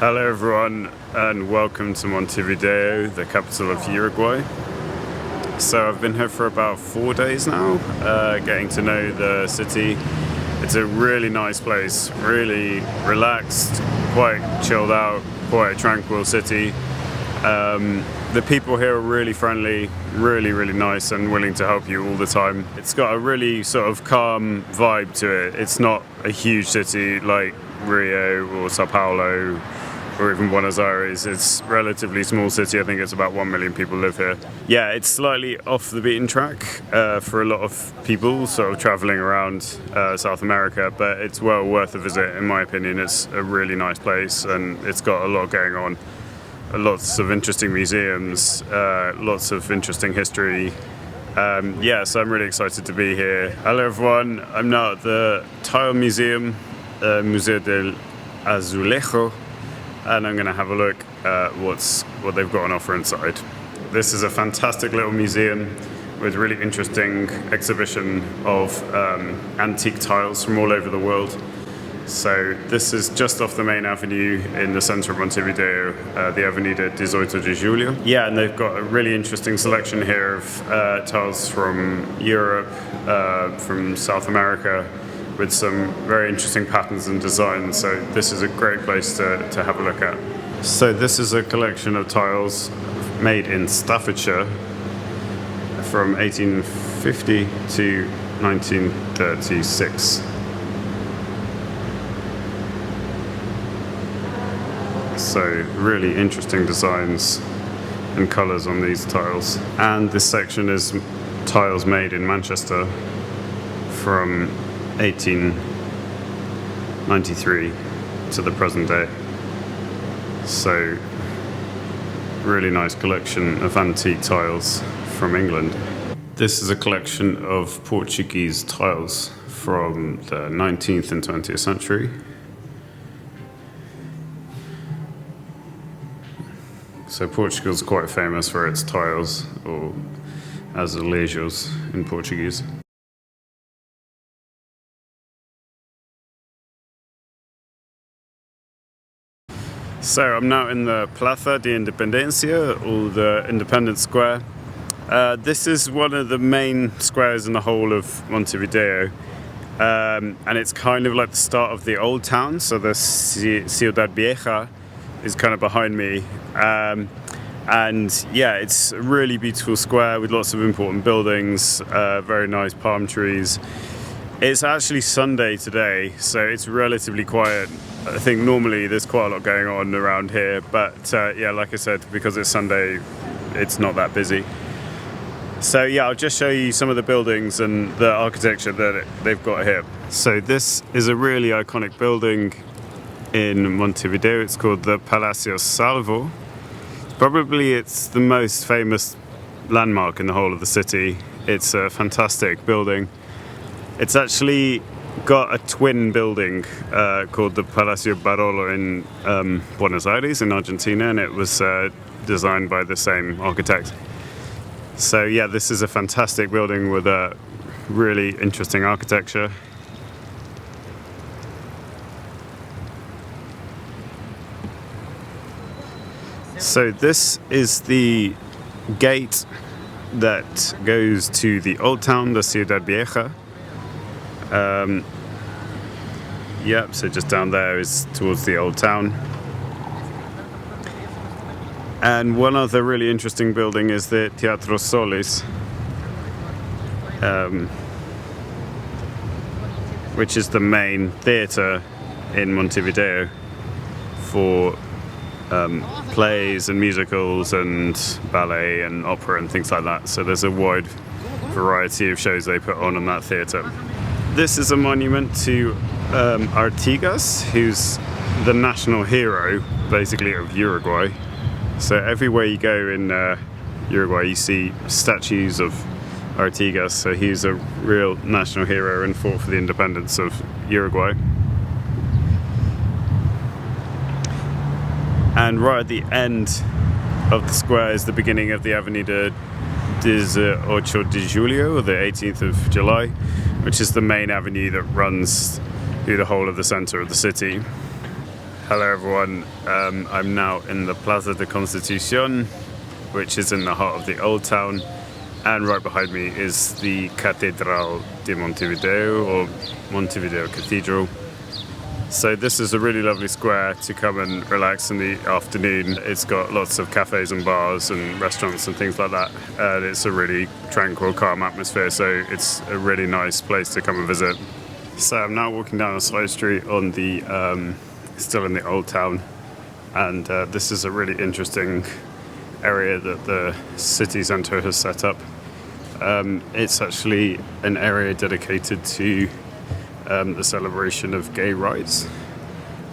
Hello everyone and welcome to Montevideo, the capital of Uruguay. So I've been here for about 4 days now, getting to know the city. It's a really nice place, really relaxed, quite chilled out, quite a tranquil city. The people here are really friendly, really nice and willing to help you all the time. It's got a really sort of calm vibe to it. It's not a huge city like Rio or Sao Paulo or even Buenos Aires. It's a relatively small city. I think it's about 1 million people live here. Yeah, it's slightly off the beaten track for a lot of people sort of traveling around South America, but it's well worth a visit in my opinion. It's a really nice place and it's got a lot going on. Lots of interesting museums, lots of interesting history. So I'm really excited to be here. Hello everyone, I'm now at the Tile Museum, Museo del Azulejo, and I'm going to have a look at what they've got on offer inside. This is a fantastic little museum with really interesting exhibition of antique tiles from all over the world. So this is just off the main avenue in the center of Montevideo, the Avenida 18 de Julio. Yeah, and they've got a really interesting selection here of tiles from Europe, from South America, with some very interesting patterns and designs. So this is a great place to have a look at. So this is a collection of tiles made in Staffordshire from 1850 to 1936. So really interesting designs and colours on these tiles. And this section is tiles made in Manchester from 1893 to the present day. So really nice collection of antique tiles from England. This is a collection of Portuguese tiles from the 19th and 20th century. So Portugal's quite famous for its tiles, or azulejos in Portuguese. So I'm now in the Plaza de Independencia, or the Independence Square. This is one of the main squares in the whole of Montevideo, and it's kind of like the start of the old town, so the Ciudad Vieja is kind of behind me, and yeah, it's a really beautiful square with lots of important buildings, very nice palm trees. It's actually Sunday today, so it's relatively quiet. I think normally there's quite a lot going on around here, but yeah, like I said, because it's Sunday, it's not that busy. So yeah, I'll just show you some of the buildings and the architecture that they've got here. So this is a really iconic building in Montevideo. It's called the Palacio Salvo. Probably it's the most famous landmark in the whole of the city. It's a fantastic building. It's actually got a twin building called the Palacio Barolo in Buenos Aires in Argentina, and it was designed by the same architect. So yeah, this is a fantastic building with a really interesting architecture. So this is the gate that goes to the old town, the Ciudad Vieja. So just down there is towards the old town. And one other really interesting building is the Teatro Solis, which is the main theatre in Montevideo for plays and musicals and ballet and opera and things like that. So there's a wide variety of shows they put on that theatre. This is a monument to Artigas, who's the national hero, basically, of Uruguay. So everywhere you go in Uruguay, you see statues of Artigas. So he's a real national hero and fought for the independence of Uruguay. And right at the end of the square is the beginning of the Avenida 18 de Julio, or the 18th of July, which is the main avenue that runs through the whole of the center of the city. Hello everyone, I'm now in the Plaza de Constitución, which is in the heart of the old town, and right behind me is the Catedral de Montevideo, or Montevideo Cathedral. So this is a really lovely square to come and relax in the afternoon. It's got lots of cafes and bars and restaurants and things like that, and it's a really tranquil, calm atmosphere, so it's a really nice place to come and visit. So I'm now walking down a side street on the still in the old town, and this is a really interesting area that the city centre has set up. It's actually an area dedicated to the celebration of gay rights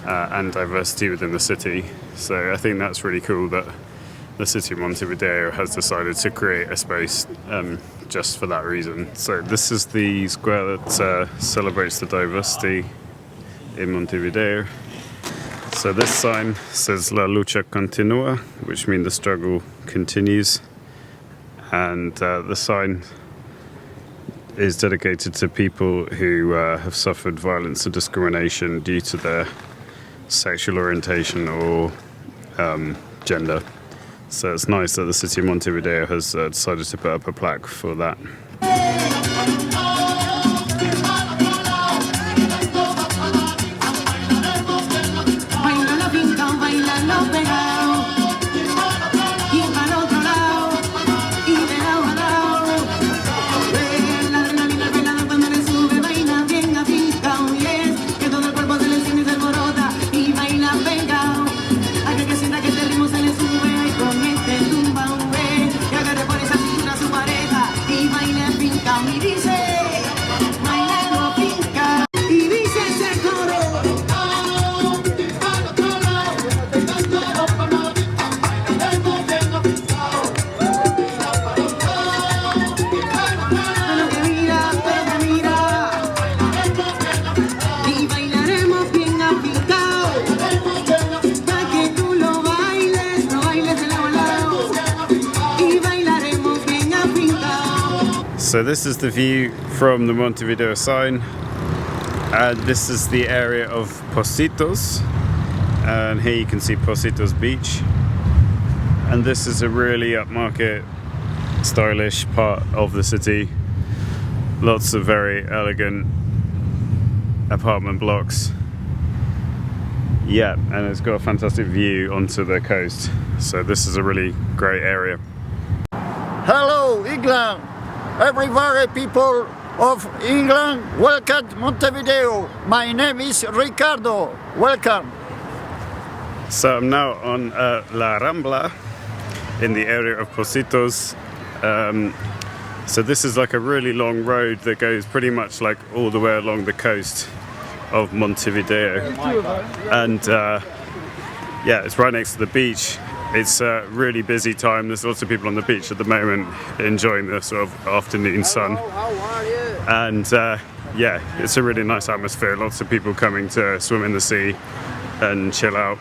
and diversity within the city. So I think that's really cool that the city of Montevideo has decided to create a space just for that reason. So this is the square that celebrates the diversity in Montevideo. So this sign says La lucha continúa, which means the struggle continues, and the sign is dedicated to people who have suffered violence and discrimination due to their sexual orientation or gender. So it's nice that the city of Montevideo has decided to put up a plaque for that. So this is the view from the Montevideo sign, and this is the area of Pocitos, and here you can see Pocitos Beach, and this is a really upmarket, stylish part of the city. Lots of very elegant apartment blocks. Yeah, and it's got a fantastic view onto the coast, so this is a really great area. Hello England! Everybody, people of England, welcome to Montevideo. My name is Ricardo. Welcome. So I'm now on La Rambla in the area of Pocitos. So this is like a really long road that goes pretty much like all the way along the coast of Montevideo. And yeah, it's right next to the beach. It's a really busy time. There's lots of people on the beach at the moment enjoying the sort of afternoon sun. And yeah, it's a really nice atmosphere. Lots of people coming to swim in the sea and chill out.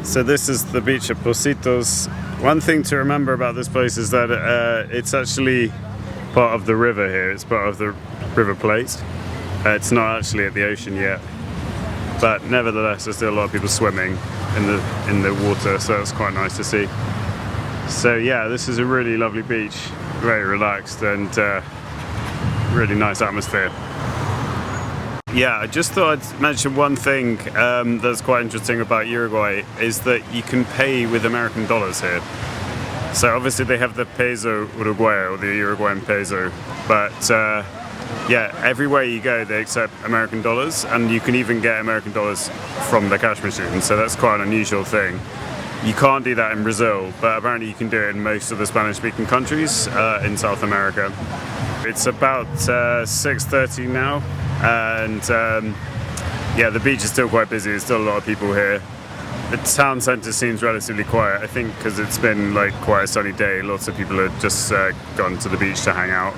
So this is the beach of Pocitos. One thing to remember about this place is that it's actually part of the river here. It's part of the River Plate. It's not actually at the ocean yet, but nevertheless there's still a lot of people swimming in the water, so it's quite nice to see. So yeah, this is a really lovely beach, very relaxed and really nice atmosphere. Yeah, I just thought I'd mention one thing that's quite interesting about Uruguay is that you can pay with American dollars here. So obviously they have the peso Uruguayo, or the Uruguayan peso, but yeah, everywhere you go they accept American dollars, and you can even get American dollars from the cash machine, so that's quite an unusual thing. You can't do that in Brazil, but apparently you can do it in most of the Spanish-speaking countries in South America. It's about 6:30 now, and yeah, the beach is still quite busy. There's still a lot of people here. The town centre seems relatively quiet, I think because it's been like quite a sunny day. Lots of people have just gone to the beach to hang out.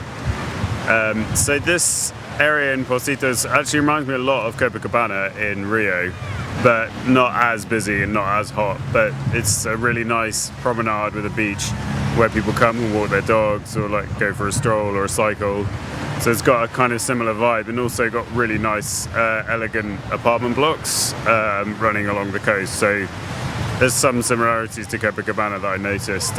So this area in Pocitos actually reminds me a lot of Copacabana in Rio, but not as busy and not as hot. But it's a really nice promenade with a beach where people come and walk their dogs or like go for a stroll or a cycle. So it's got a kind of similar vibe, and also got really nice, elegant apartment blocks running along the coast. So there's some similarities to Copacabana that I noticed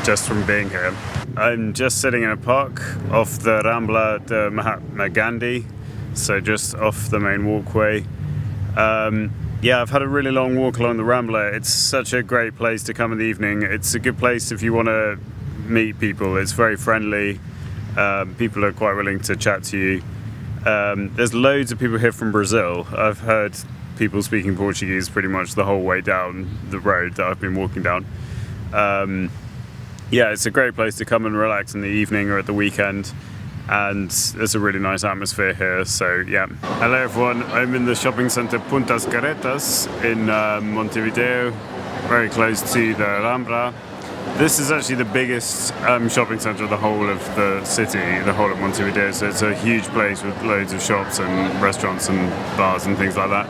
just from being here. I'm just sitting in a park off the Rambla de Mahatma Gandhi, so just off the main walkway. Yeah, I've had a really long walk along the Rambla. It's such a great place to come in the evening. It's a good place if you want to meet people. It's very friendly. People are quite willing to chat to you. There's loads of people here from Brazil. I've heard people speaking Portuguese pretty much the whole way down the road that I've been walking down. Yeah, it's a great place to come and relax in the evening or at the weekend, and there's a really nice atmosphere here. So yeah. Hello everyone, I'm in the shopping center Puntas Carretas in Montevideo, very close to the Rambla. This is actually the biggest shopping center of the whole of the city, the whole of Montevideo, so it's a huge place with loads of shops and restaurants and bars and things like that.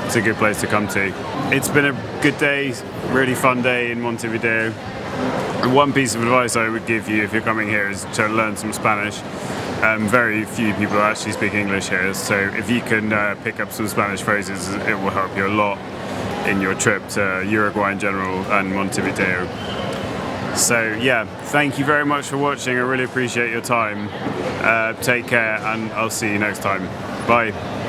It's a good place to come to. It's been a good day, really fun day in Montevideo. And one piece of advice I would give you if you're coming here is to learn some Spanish. Very few people actually speak English here, so if you can pick up some Spanish phrases, it will help you a lot in your trip to Uruguay in general and Montevideo. So yeah, thank you very much for watching. I really appreciate your time. Take care, and I'll see you next time. Bye.